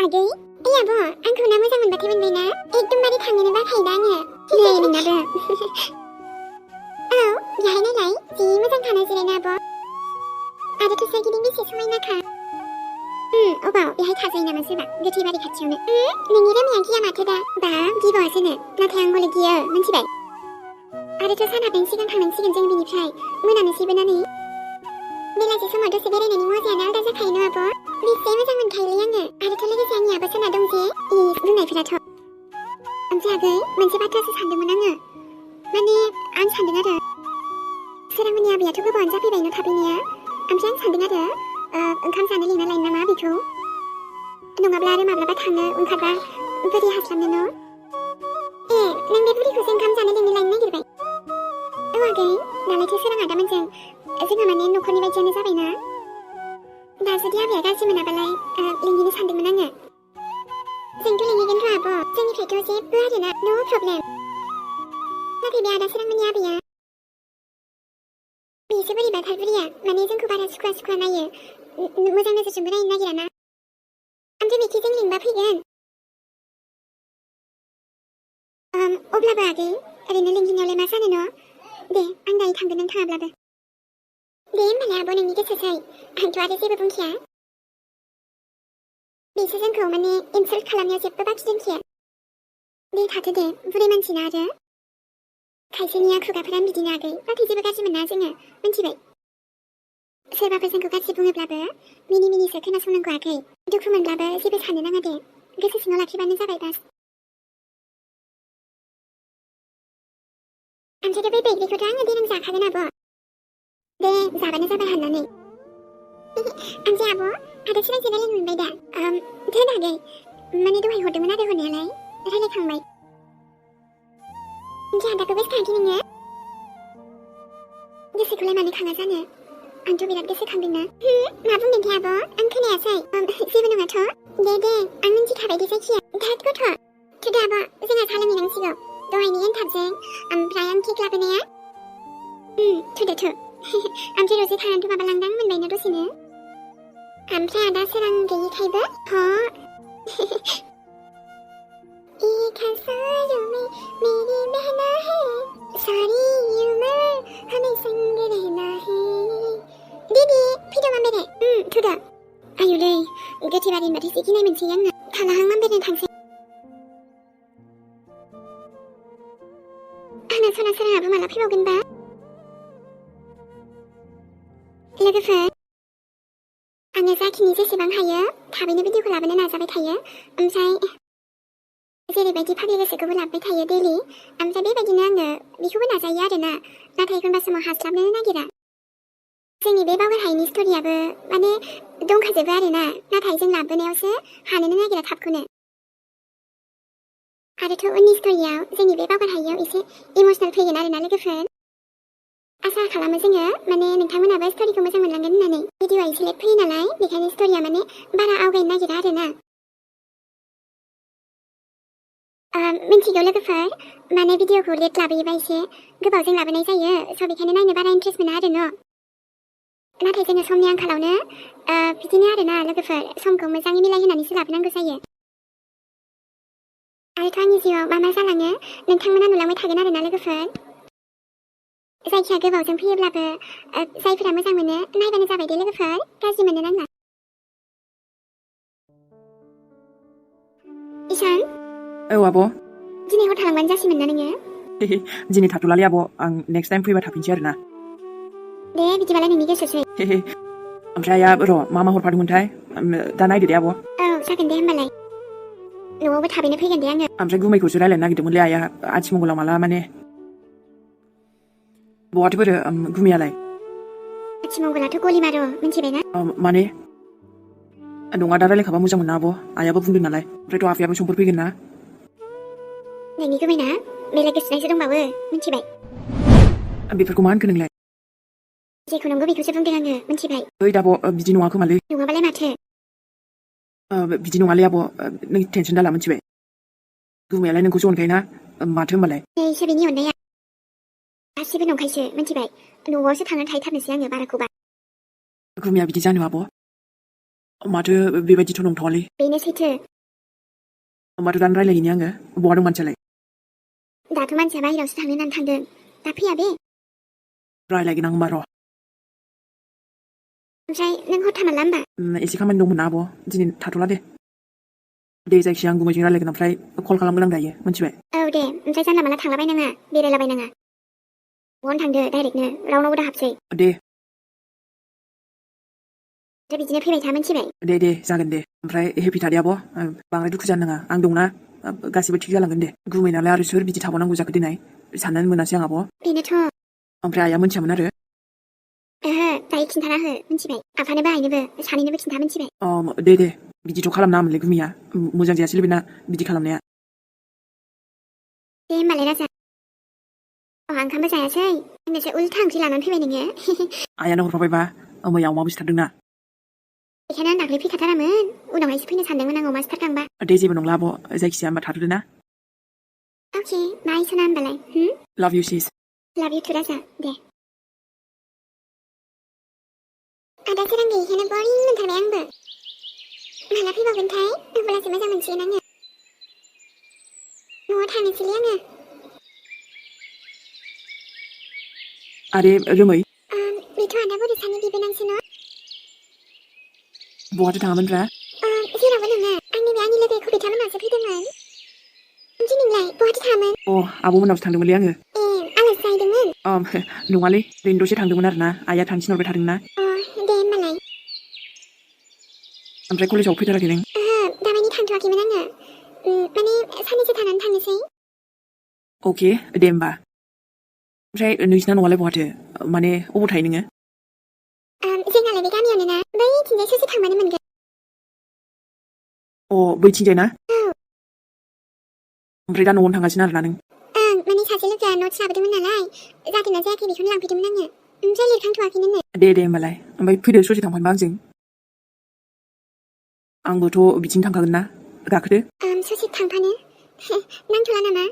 आगै आब' आंखौ ना मोजां मोनबाथाय मोनबायना एकदमबारे थांनोनो बाखायो दा आङो नै नोंनाबो औ बेहाय नायलाय जि मोजां थाना जिरायना आब' आरोथ' सोरगिदिं बेसे समायनाखा अबाव बेहाय थाजायो नामा सोरबा गोथैबारि खाथियावनो नोंनि रोमाया गिया माथो दा बा गिबावासोनो नाथाय आं हले गियो मिन्थिबाय आरोथ' सान हाबनायनि सिगां थांनांसिगोन जों बिनिफ्राय मोनानोसैबो ना नै बेलासि समाव दसे बेरायनायनि मजायानो आलादा जाखायो न' आब' बेसे मोजां मोनखायोलै आङो आरोथ' लोगोसे आंनि आब' साना दं जे बुंनायफोराथ' ओमफ्राय आगै मोनसे बाथ्रासो सानदोंमोन आङो माने आं सानदों आरो सोरांमोननि आबैयाथ' गोबावानो जाफैबाय न' थाफैनाया ओमफ्राय आं सानदों आरो ओंखाम जानो लिंना लायो नामा बेखौ नङाब्ला आरो माब्लाबा थांनो ओंखारबा बोरै हास्लाबनो न' नों बे बुरिखौसो ओंखाम जानो लिंनो लायनो नागिरबाय औ आगै दालायथ' सोरां आदामोनजों जोंहा माने न'खरनि बायदियानो जाबायना दा जुदि आबैया गाज्रि मोनाबालाय लिंहैनो सानदोंमोन आङो जोंथ' लिंहैगोनथ' आब' जोंनिफ्रायथ' जेबो आरोना नो प्रब्लेम नाथाय बे आदा सोरांमोननि आबैया बेसो बोरैबाथार बुरिया माने जोंखौ बारा सुखुवा नायो मोजां नोजोरजोंबो नायनो नागिराना ओमफ्राय बेखि जों लिंबा फैगोन अब्लाबो आगै ओरैनो लिंहैनायावलाय मा जानो न' दे आं दायो थांगोन नों थाङाब्लाबो दे होमबालाय आब' नोंनि गोसोसै आंथ' आरो जेबो बुंखाया बेसो जोंखौ माने इनसाल्ट खालामनायाव जेबो बाखि दोनखाया दे थाथो दे बुरै मानसिना आरो खायसेनिया खुगाफोरानो बिदिनो आगै नाथाय जेबो गाज्रि मोना जोङो मिन्थिबाय सोरबाफोर जोंखौ गाज्रि बुङोब्लाबो मिनि मिनिसो खोनासंनांगौ आगै दुखु मोनब्लाबो जेबो साननो नाङा दे गोसो सिङाव लाखिबानो जाबाय बास ओमफ्राय बे बैग्रिखौथ' आङो देनां जाखागोन आब' दे जाबानो जाबाय हाननानै ओमफ्राय आब' आदा सोरांजों रायलायनो मोनबाय दा दोन आगै माने दहाय हरदोंमोन आरो हरनायालाय रायलायखांबाय ओमफ्राय आदाखौ गोसोखाङाखै नोङो गोसोखौलाय मानो खाङा जानो आंथ' बिराद गोसोखांदोंना मा बुंदोंथाय आब' आं खोनायासै जेबो नङाथ' दे आं मिन्थिखाबाय दे जायखिया दाद गथ' थुदो आब' जोंहा साहा लोंहैनांसिगौ दहायनि एनथाबजों ओमफ्राय आं केक लाबोनाया थुदो ओमफ्राय रजे थानानैथ' माबा लांदां मोनबायना दसेनो ओमफ्राय आदा सोरां गैयिखायबो एक हज़ारों में मेरी बहना है सारी उम्र हमें संग रहना है दीदी फैदो मामेरे थुदो आयुलै गोथैबारि होनबाथाय एसे गिनाय मोनसै आङो थालाहां मामेरे थांसै आंना सना सोराङाबो माला फैबावगोनबा लोगोफोर आङो जाखिनि जेसेबां हायो थाबैनो भिडिअखौ लाबोनो नाजाबाय थायो ओमफ्राय जेरैबायदि फाग्लि गोसोखौबो लाबोबाय थायो दैलि ओमफ्राय बेबायदिनो आङो बेखौबो नाजायो आरोना नाथाय एखनबा समाव हास्लाबनोनो नागिरा जोंनि बे बावगार हायिनि स्ट'रियाबो माने दंखाजोबो आरोना नाथाय जों लाबोनायावसो हानोनो नागिरा थाबखौनो आरोथ' उननि स्ट'रियाव जोंनि बे बावगार हायियाव एसे इमसनेल फैगोन आरोना लोगोफोर आसा खालामो जोङो माने नोंथांमोनाबो स्ट'रिखौ मोजां मोनलांगोन होननानै भिडिअआ एसे लेट फैयो नालाय बेखायनो स्ट'रिया माने बारा आवगायनो नागिरा आरोना मिन्थिगौ लोगोफोर माने भिडिअखौ लेट लाबोयोबा एसे गोबावजों लाबोनाय जायो स' बेखायनो नायनो बारा इन्ट्रेस्ट मोना आरो न' नाथाय जोङो समनि आंखालावनो बिदिनो आरोना लोगोफोर समखौ मोजाङै मिलायहोनानैसो लाबोनांगौ जायो आरोथ' आंनि जिउआव मा जालाङो नोंथांमोना नुलांबाय थागोन आरोना लोगोफोर जायखिया गोबावजों फैयोब्लाबो जायफोरा मोजां मोनो नायबानो जाबाय दे लोगोफोर गाज्रि मोननो नाङा इसान औ आब' दिनै हर थालांबानो जासिगोन ना नोङो दिनै थाथ'लालै आब' आं नेक्स्ट टाइम फैबा थाफिनसै आरोना दे बिदिबालाय नोंनि गोसोसै ओमफ्राय र' मा हरफादोंमोनथाय दा नायदो दे आब' औ जागोन दे होमबालाय न'आवबो थाबैनो फैगोन दे आङो ओमफ्राय गुमैखौसो रायलायनो नागिरदोंमोनलै आइया आथिमंगलाव माला माने बहाथो बोरो गुमैयालाय आथिमंगलाथ' गलिमार' मिन्थिबायना माने नङा दा रायलायखाबा मोजां मोना आब' आइयाबो बुंदों नालाय ओमफ्रायथ' आफायाबो समफोर फैगोन ना नोंनि गुमैना बेलेग गोसोनायसो दंबावो मिन्थिबाय बेफोरखौ मा होनखो नोंलाय जेखौ नंगौ बेखौसो बुंदों आङो मिन्थिबाय ओइ दाब' बिदि नङा खोमालै नङाबालाय माथो बिदि नङालै आब' नों टेनसन दाला मिन्थिबाय गुमैयालाय नोंखौसो अनखायोना माथो होमबालाय एसे बेनि अननाया गासिबो नंखायसो मिन्थिबाय न'आवसो थांनानै थाहैथारनोसै आङो बाराखौबा गुमैया बिदि जानो आब' माथो बेबायदिथ' नंथावालै बेनो सैथो माथो दानो रायलायहैनि आङो बहा दं मानसियालाय दाथ' मानसिया बाहेरायावसो थांनो होननानै थांदों दा फैया बे रायलायगोन आं होमबा र' ओमफ्राय नों हर थामारला होमबा एसे खामानि दंमोन ना आब' दिनै थाथ'ला दे जायखिया आं गुमैजों रायलायगोन ओमफ्राय कल खालामगोन आं दायो मिथिबाय औ दे ओमफ्राय जानला मानला थांलाबायनाङा बेरायलाबायनाङा बहानो थांदो डाइरेक्टनो रावनावबो दा हाबसै दे बिदिनो फैबाय था मिथिबाय दे जागोन दे ओमफ्राय हेपि थादे आब' बांद्राय दुखु जानो नाङा आं दंना गासिबो थिग जालांगोन दे गुमै नालाय आरो सोर बिदि थाबावनांगौ जाखो दिनै साननानै मोनासै आं आब' बेनोथ' ओमफ्राय आइया मोनथियामोन आरो ओहो दायो खिन्थाना हो मिथिबाय आफानोबो आइनोबो सानैनोबो खिन्था मिथिबाय दे बिदिथ' खालामनाङामोनलै गुमैया मोजां जायासैलै बेना बिदि खालामनाया दे होमबालाय राजा ओंखामबो जायासै आंनोसो उल्था ओंख्रि लानानै फैबाय नोङो आइयानो हरफाबायबा मैया अमाबो सिथारदोंना बेखायनो आं दाख्लै फैखाथारामोन उनावहायसो फैनो सानदोंमोन आं अमा सिथारखांबा दे जेबो नंला आब' जायखिजाया होमबा थाथ'दो ना अके बाय सना होमबालाय लाभ इउ सिस लाभ इउ टु राजा दे आदा सोरां गैयिखायनो बरिं मोनथारबाय आंबो माला फैबावगोनथाय अब्लासो मोजां मोनसिगोन आङो न'आव थांनोसैलै आङो आरे रोमै बेथ' आदा बरिसानि बिबोनांसो न' बहाथो थाङामोनब्रा जेरावबो नङा आंनि लोगो कबिथामोनासो फैदोंमोन ओमफ्राय नोंलाय बहाथो थाङामोन आब' मोनावसो थांदोंमोनलै आङो आलासि जाहैदोंमोन नङालै ओरैनो दसे थांदोंमोन आरोना आइया थांनो थिनहरबाय थादोंना दे होमबालाय ओमफ्राय कलेजाव फैथाराखै नों दामानि थांथ'वाखैमोन आङो माने साननैसो थानानै थांनोसै अके दे होमबा ओमफ्राय नोंसिना न'आलाय बहाथो माने अबाव थायो नोङो जोंनालाय बे गामियावनो ना बैथिंजाय ससे थांबानो मोनगोन बैथिंजाय ना ओमफ्राय दा न'आवनो थांगासिनो आरोना नों माने सासे लोगोआ न'ट्स लाबोदोंमोन नालाय जादोंना जायाखै बेखौनो लांफैदोंमोन आङो ओमफ्राय लिरखांथ'वाखैनो दे होमबालाय ओमफ्राय फैदो ससे थांफानोबा आंजों आंबोथ' बिथिं थांखागोन ना गाखोदो ससे थांफानो नांथ'ला नामा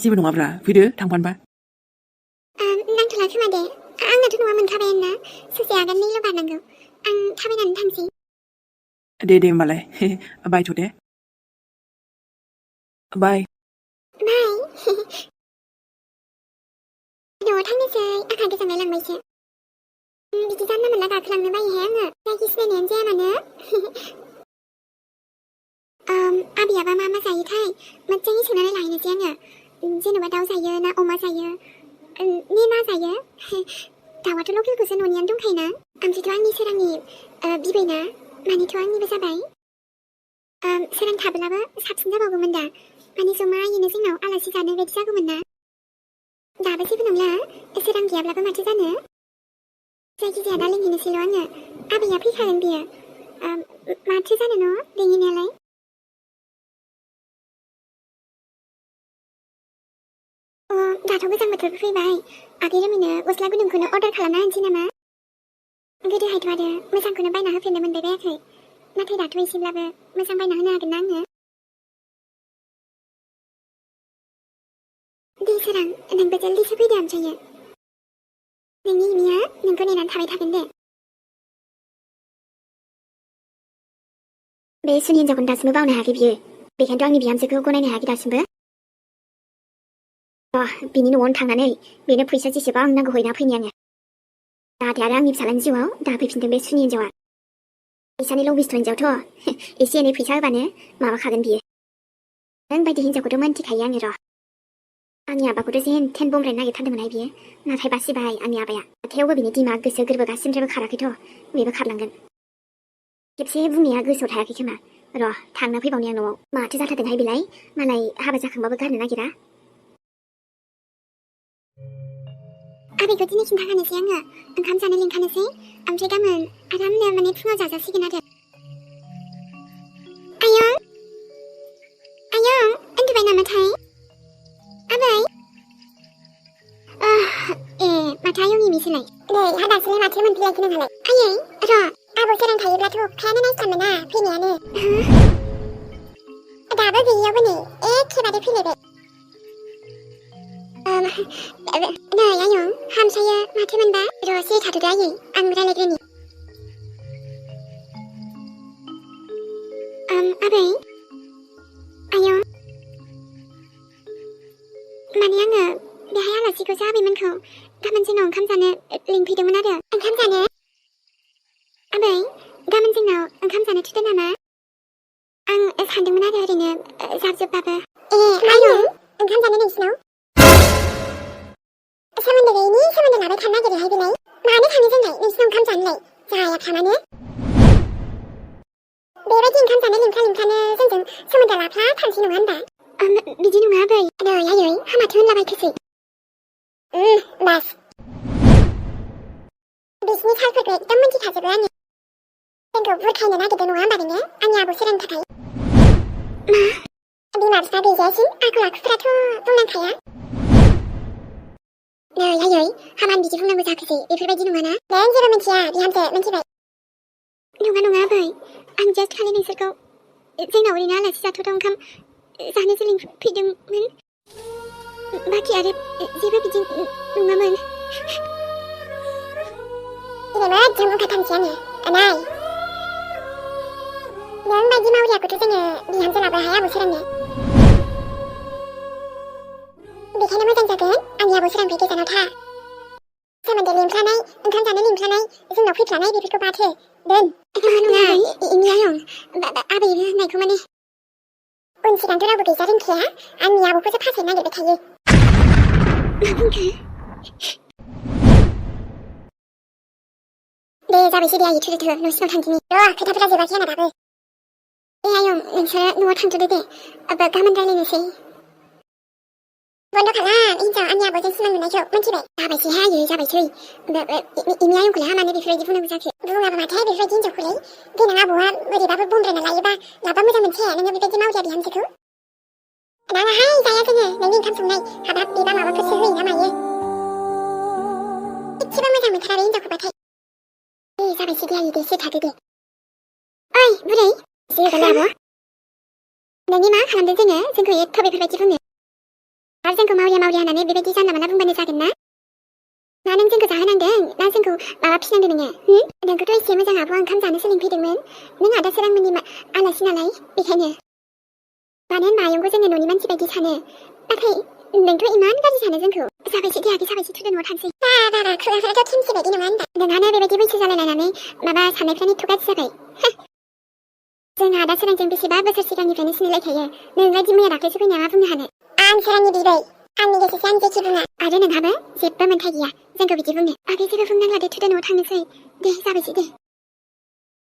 जेबो नङाब्रा फैदो थांफानोबा नांथ'ला खोमा दे आंनाथ' न'आ मोनखाबायानो ससे आगाननैल' बारनांगौ आं थाबायनानै थांसै दे होमबालाय बायथ' दे बाय न'आव थांनोसै आंहा गोजांनाय लांबायसो बिदि जानला मोनला गाखोलांनो बायोहाय आङो जायखि सिनायनायानो जाया मानो आबैयाबा मा जायोथाय मोजाङै सोंनानै लाहैनोसै आङो जेनेबा दाउ जायो ना अमा जायो ना जायो दाउआथ' लकेलखौसो न'नियानो दंखायोना ओमफ्रायथ' आंनि सोरांनि बिबैना मानिथ' आंनिबो जाबाय सोरां थाब्लाबो साबसिन जाबावगौमोन दा माने जमायैनो जोंनाव आलासि जानो बायदि जागौमोन ना दाबो जेबो नंला सोरां गैयाब्लाबो माथो जानो जायखिजाया दा लिंहैनोसैल' आङो आबैया फैखागोन बियो माथो जानो न' लिंहैनायालाय दाथ' गोजां बोथोरबो फैबाय आगै रोमैनो गस्ला गुदुंखौनो अर्डार खालामना होनोसै नामा गोदोहायथ' आरो मोजांखौनो बायना होफेरनो मोनबाय बायाखै नाथाय दाथ' एसेब्लाबो मोजां बायना होनो हागोन ना आङो दे सोरां नोंबो जल्दिसो फैदो ओमफ्रायो नोंनि इमिया नोंखौ नेनानै थाबाय थागोन दे बे सुनि हिन्जावखौनो दासिमबो बावनो हायाखै बियो बेखायनोथ' आंनि बिहामजोखौ गनायनो हायाखै दासिमबो बिनि न'आवनो थांनानै बेनो फैसा जेसेबां नांगौ हैना फैनि आङो जाहाथे आरो आंनि फिसालानि जिउआव दा फैफिनदों बे सुनि हिन्जावा फैसानि लबिस्थ' हिन्जावथ' एसे एनै फैसा होबानो माबाखागोन बियो नों बायदि हिन्जावखौथ' मोनथिखायो आङो र' आंनि आबाखौथ' जेन थेन बमब्रायनो नागिरथारदोंमोनहाय बियो नाथाय बासिबाय आंनि आबाया थेवबो बिनि दिमाग गोसो गोरबो गासिनिफ्रायबो खाराखैथ' बेबो खारलांगोन खेबसे बुंनाया गोसोआव थायाखै खोमा र' थांना फैबावनि आं न'आव माथो जाथारदोंहाय बेलाय मालाय हाबा जाखांबाबो गारनो नागिरा आबैखौ दिनै खिन्थाखानोसै आङो ओंखाम जानो लिंखानोसै ओमफ्राय गाबोन आरामनो माने फुङाव जाजासिगोन आरो आयं उन्दुबाय नामाथाय आबै माथो आयंनि मिसोलाय नै हा दासोलाय माथो मोनफैलायखो नोंहालाय आयै र' आबौ सोरां थायोब्लाथ' अखायानो नायस्लाबमोना फैनायानो दाबो गैयियावबो नै एखेबारे फैलायबाय नै आयं हामसायो माथो मोनबा र' सिरि थाथ'दो आयै आं रायलायग्रोनि आबै गाबोन जोंनाव ओंखाम जानो लिंफैदोंमोन आरो ओंखाम जानो आबै गाबोन जोंनाव ओंखाम जानो थुदो नामा आं सानदोंमोन आरो ओरैनो जाबजोबबाबो आयं ओंखाम जानो नोंसिनाव सोमोन्दो गैयिनि सोमोन्दो लाबाय थानो नागिरोहाय बेलाय मानो थाङो जोंलाय नोंसिनाव ओंखाम जानोलाय जाया खामानो बेबायदि ओंखाम जानो लिंखानो जोंजों सोमोन्दो लाफ्ला थांसै नङा होनबा बिदि नङा आबै नै आयै हामाथो होनलाबायखोसै बास बिसिनि सालफोरखौ एकदम मिन्थिखाजोबो आङो जोंखौ बुरखायनो नागिरदों नङा होनबा नोङो आंनि आब' सोरांनि थाखाय मा बिमा बिफा गैजायासिम आखल आखुफोराथ' बुंनांखाया नै आयै हामानो बिदि बुंनांगौ जाखोसै बेफोरबायदि नङाना नों जेबो मिन्थिया बिहामजो मिन्थिबाय नङा आबै आं जास्ट खालि नोंसोरखौ जोंनाव ओरैनो आलासि जाथावथाव ओंखाम जानोसो लिंफैदोंमोन बाखि आरो जेबो बिदि नङामोन दिनै मोजां बुंखाथारनोसै आङो नाय नों बायदि मावरियाखौथ' जोङो बिहामजो लाबो हाया आब' सोरांनो बेखायनो मोजां जागोन आंनि आब' सोरांनिफ्राय गोजानाव था सोमोन्दो लिंफ्लानाय ओंखाम जानो लिंफ्लानाय जोंनाव फैफ्लानाय बेफोरखौ बाथो दोन नङा इनि आयं आबै होननायखौ माने उन सिगांथ' रावबो गैजा रोंखाया आंनि आब'खौसो फासायनो नागिरबाय थायो मा बुंखो दे जाबायसै दे आयै थुदो न'सिनाव थांदिनि खोथाफोरा जोबाखै आंना दाबो आयं नोंसोरो न'आव थांथ'दो दे गाबोन रायलायनोसै बन्द' खालाम हिन्जाव आंनि आब'जों सिमां नुनायखौ मिन्थिबाय जाबायसैहाय आयै जाबायसै इनि आयंखौलाय मानो बेफोरबायदि बुंनांगौ जाखो बुङाबा माथो बेफोरबायदि हिन्जावखौलाय देनां आबौआ बोरैबाबो बमब्रायना लायोबा मोजां मोनसे नोङो बेबायदि मावरिया बिहामजोखौ नाङाहाय जाया जोङो नोंनि ओंखाम संनाय हाबाब बेबा माबाफोरसो होयो ना मायो एसेबो मोजां मोनथारा बे हिन्जावखौबाथाय जाबायसै दे आयै दे एसे थादो दे ओइ बुरै जेबोला आब' नोंनि मा खालामदों जोंखौ एथ' बेफोरबायदि बुङो आरो जोंखौ मावरिया होननानै बेबायदि जानला मानला बुंबानो जागोन ना नों जोंखौ जाहोनांदों ना जोंखौ माबा फिनांदों नोङो नोंखौथ' एसे मोजां आब'आ ओंखाम जानोसो लिंफैदोंमोन नों आदा सोरांमोननि आलासि नालाय बेखायनो मानो होनबा आयंखौ जोङो न'नि मानसि बायदि सानो नाथाय नोंथ' इमान गाज्रि सानो जोंखौ जाबायसै दे आगै जाबायसै थुदो न'आव थांसै बारा खुगाफोराथ' खेमसि बायदि नङा होनबा नोंहानो बेबायदि बैसो जालायलायनानै माबा साननायफ्रानो एथ' गाज्रि जाबाय जोंहा आदा सोरांजों बेसेबा बोसोर सिगांनिफ्रायनो सिनायलायखायो नोंबायदि मैया दाख्लैसो फैनाया मा बुंनो हानो आं सोरांनि बिबै आंनि गोसोसो आं जेखि बुङा आरो नोंहाबो जेबो मोन्थाय गैया जोंखौ बिदि बुंनो आगै जेबो बुंनांला दे थुदो न'आव थांनोसै दे जाबायसै दे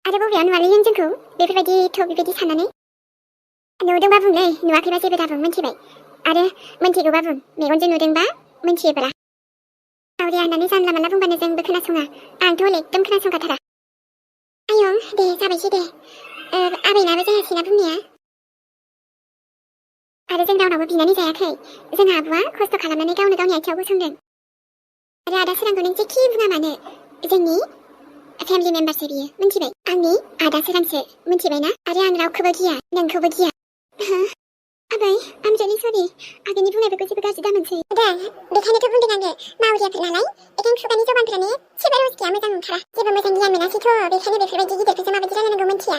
आरो बबेयाव नुवालै नों जोंखौ बेफोरबायदिथ' बेबायदि साननानै नुदोंबा बुंलै नुवाखैबा जेबो दाबुं मिन्थिबाय आरो मिन्थिगौबा बुं मेगनजों नुदोंबा मिन्थियोब्ला मावरिया होननानै जानला मानला बुंबानो जोंबो खोनासङा आंथ' एकदम खोनासंखाथारा आयं दे जाबायसै दे आबैनाबो जायासैना बुंनाया आरो जों रावनावबो बिनानै जायाखै जोंहा आब'आ खस्थ' खालामनानै गावनो गावनि आथिङाव गसंदों आरो आदा सोरांखौ नों जेखि बुङा मानो जोंनि फेमिलि मेम्बारसो बियो मिन्थिबाय आंनि आदा सोरांसो मिन्थिबायना आरो आं रावखौबो गिया नोंखौबो गिया आबै आम रियेलि सरि आगैनि बुंनायफोरखौ जेबो गाज्रि दामोनसै दे बेखायनोथ' बुंदों आङो मावरियाफोर नालाय एखायनो खुगानि जबानफोरानो एसेबो रस गैया मोजां नंथारा जेबो मोजां गियान मोनासैथ' बेखायनो बेफोरबायदि गिदिरफोरजों माबायदि रायलायनांगौ मिन्थिया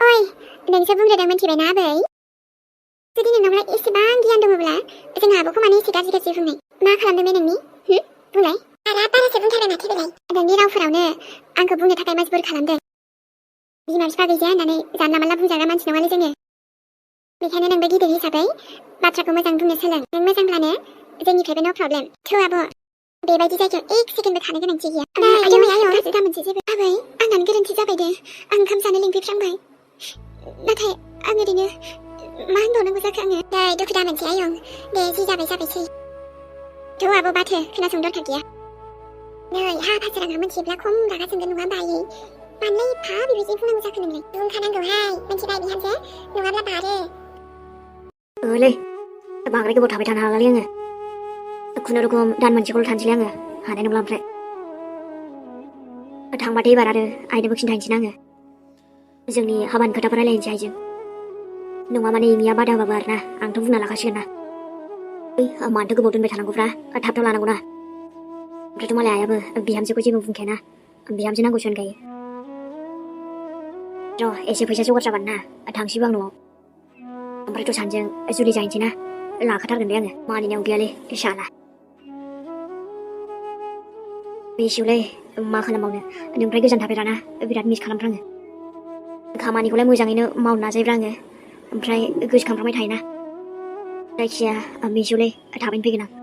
ओइ नोंसो बुंग्रोदों मिन्थिबायना आबै जुदि नोंनावलाय एसेबां गियान दङब्ला जोंहा आब'खौ मानो एसे गाज्रि बुंनाय मा खालामदों बे नोंनि बुंलाय बारासो बुंथारबाय माथो बेलाय नोंनि रावफोरावनो आंखौ बुंनो थाखाय मजबुर खालामदों बिमा बिफा गैजाया होननानै जानला मानला बुंजाग्रा मानसि नङालै जोङो बेखायनो नोंबो गिदिर हिसाबै बाथ्राखौ मोजां बुंनो सोलों नों मोजांब्लानो जोंनिफ्रायबो नो प्रब्लेम थौ आब' बेबायदि जायगायाव एक सेकेन्डबो थानो गोनांथि गैया गाज्रि दामोनसै जेबो आबै आंनानो गोरोन्थि जाबाय दे आं ओंखाम जानो लिंफैफ्रांबाय नाथाय आं ओरैनो मा होनबावनांगौ जाखो आङो नै दुखु दामोनसै आयं दे जि जाबायसै थौ आब' बाथो खोनासंनो दरखार गैया नै हाफा सोरांहा मिन्थियोब्ला खम रागा जोंगोन नङा होनबा आयै मानोलाय एफा बेबायदि बुंनांगौ जाखो नोंलाय बुंखानांगौहाय मिन्थिबाय बिहामजो नङाब्ला बारो लै बांद्राय गोबाव थाबाय थानो हालालै आङो खुनुरुखुम दान मोनसेखौल' थानोसैलै आङो हानाय नंला ओमफ्राय थांबाथाय एबार आरो आइनोबो खिन्थाहैनोसै आङो जोंनि हाबानि खोथाफोर रायलायनोसै आइजों नङा माने एमिया बादा होबाबो आरोना आंथ' बुंना लाखासिगोन ना मानोथो गोबाव दोनबाय थानांगौफ्रा थाब लानांगौ ना ओमफ्रायथ' मालाय आइयाबो बिहामजोखौ जेबो बुंखायाना बिहामजो नांगौसो होनखायो र' एसे फैसा जगार जाबानो ना थांसैबो आं न'आव ओमफ्रायथ' सानजों जुलि जाहैनोसै ना लाखाथारगोन दे आङो मानिनायाव गैयालै साला मिसिउलै मा खालामबावनो नोंनिफ्राय गोजान थाफेराना बिराद मिस खालामफ्राङो खामानिखौलाय मोजाङैनो मावनो नाजायोब्रा आङो ओमफ्राय गोसोखांफ्लांबाय थायोना जायखिया मिसिउलै थाबैनो फैगोन आं